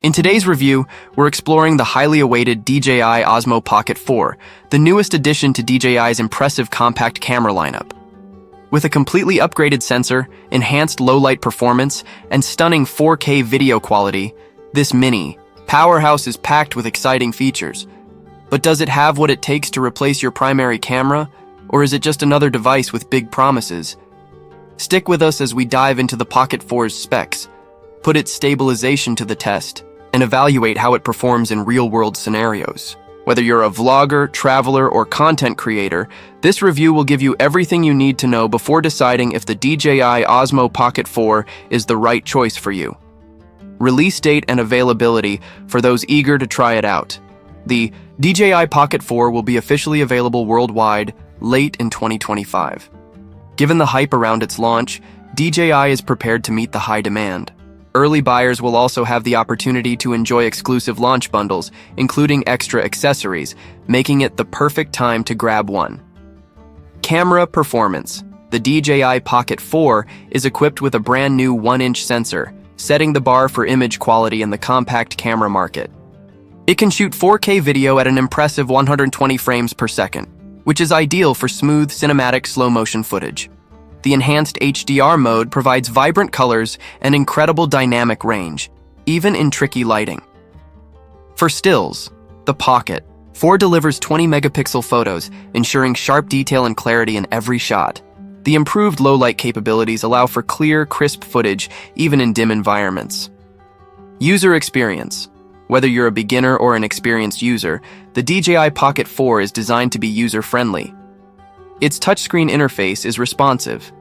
In today's review, we're exploring the highly awaited DJI OSMO Pocket 4, the newest addition to DJI's impressive compact camera lineup. With a completely upgraded sensor, enhanced low-light performance, and stunning 4K video quality, this mini powerhouse is packed with exciting features. But does it have what it takes to replace your primary camera, or is it just another device with big promises? Stick with us as we dive into the Pocket 4's specs, put its stabilization to the test, and evaluate how it performs in real-world scenarios. Whether you're a vlogger, traveler, or content creator, this review will give you everything you need to know before deciding if the DJI OSMO Pocket 4 is the right choice for you. Release date and availability for those eager to try it out. The DJI Pocket 4 will be officially available worldwide late in 2025. Given the hype around its launch, DJI is prepared to meet the high demand. Early buyers will also have the opportunity to enjoy exclusive launch bundles, including extra accessories, making it the perfect time to grab one. Camera performance. The DJI Pocket 4 is equipped with a brand new 1-inch sensor, setting the bar for image quality in the compact camera market. It can shoot 4K video at an impressive 120 frames per second, which is ideal for smooth cinematic slow-motion footage. The enhanced HDR mode provides vibrant colors and incredible dynamic range, even in tricky lighting. For stills, the Pocket 4 delivers 20-megapixel photos, ensuring sharp detail and clarity in every shot. The improved low-light capabilities allow for clear, crisp footage, even in dim environments. User experience. Whether you're a beginner or an experienced user, the DJI Pocket 4 is designed to be user-friendly. Its touchscreen interface is responsive,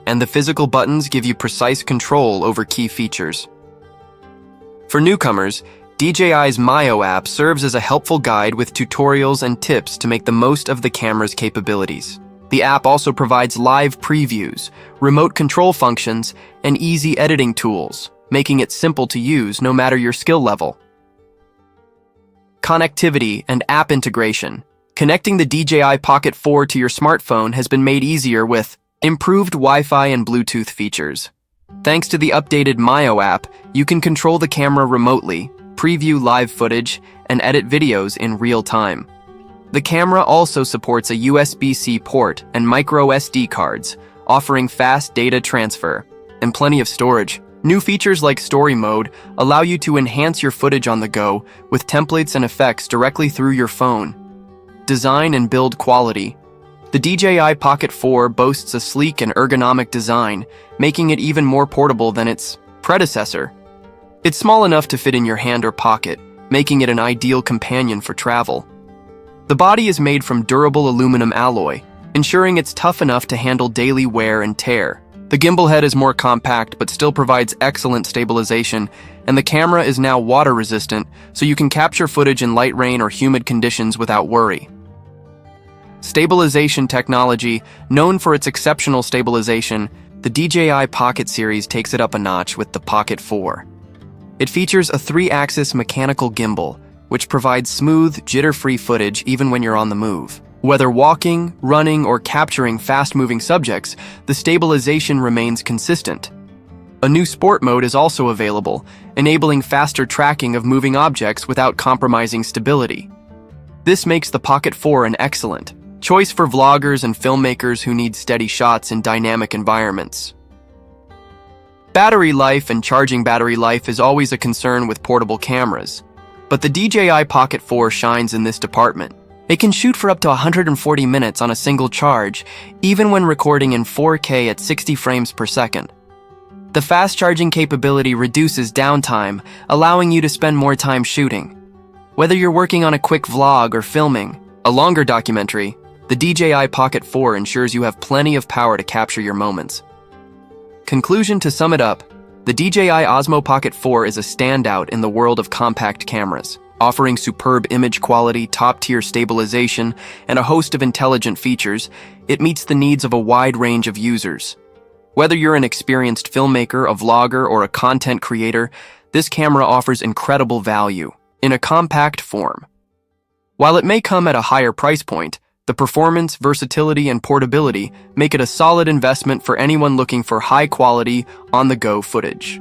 and the physical buttons give you precise control over key features. For newcomers, DJI's Myo app serves as a helpful guide with tutorials and tips to make the most of the camera's capabilities. The app also provides live previews, remote control functions, and easy editing tools, making it simple to use no matter your skill level. Connectivity and app integration. Connecting the DJI Pocket 4 to your smartphone has been made easier with improved Wi-Fi and Bluetooth features. Thanks to the updated Myo app, you can control the camera remotely, preview live footage, and edit videos in real time. The camera also supports a USB-C port and micro SD cards, offering fast data transfer and plenty of storage. New features like Story Mode allow you to enhance your footage on the go with templates and effects directly through your phone. Design and build quality. The DJI Pocket 4 boasts a sleek and ergonomic design, making it even more portable than its predecessor. It's small enough to fit in your hand or pocket, making it an ideal companion for travel. The body is made from durable aluminum alloy, ensuring it's tough enough to handle daily wear and tear. The gimbal head is more compact but still provides excellent stabilization, and the camera is now water-resistant, so you can capture footage in light rain or humid conditions without worry. Stabilization technology. Known for its exceptional stabilization, the DJI Pocket series takes it up a notch with the Pocket 4. It features a 3-axis mechanical gimbal, which provides smooth, jitter-free footage even when you're on the move. Whether walking, running, or capturing fast-moving subjects, the stabilization remains consistent. A new sport mode is also available, enabling faster tracking of moving objects without compromising stability. This makes the Pocket 4 an excellent choice for vloggers and filmmakers who need steady shots in dynamic environments. Battery life and charging battery life is always a concern with portable cameras, but the DJI Pocket 4 shines in this department. It can shoot for up to 140 minutes on a single charge, even when recording in 4K at 60 frames per second. The fast charging capability reduces downtime, allowing you to spend more time shooting. Whether you're working on a quick vlog or filming a longer documentary, the DJI Pocket 4 ensures you have plenty of power to capture your moments. Conclusion: to sum it up, the DJI OSMO Pocket 4 is a standout in the world of compact cameras. Offering superb image quality, top-tier stabilization, and a host of intelligent features, it meets the needs of a wide range of users. Whether you're an experienced filmmaker, a vlogger, or a content creator, this camera offers incredible value in a compact form. While it may come at a higher price point, the performance, versatility, and portability make it a solid investment for anyone looking for high-quality, on-the-go footage.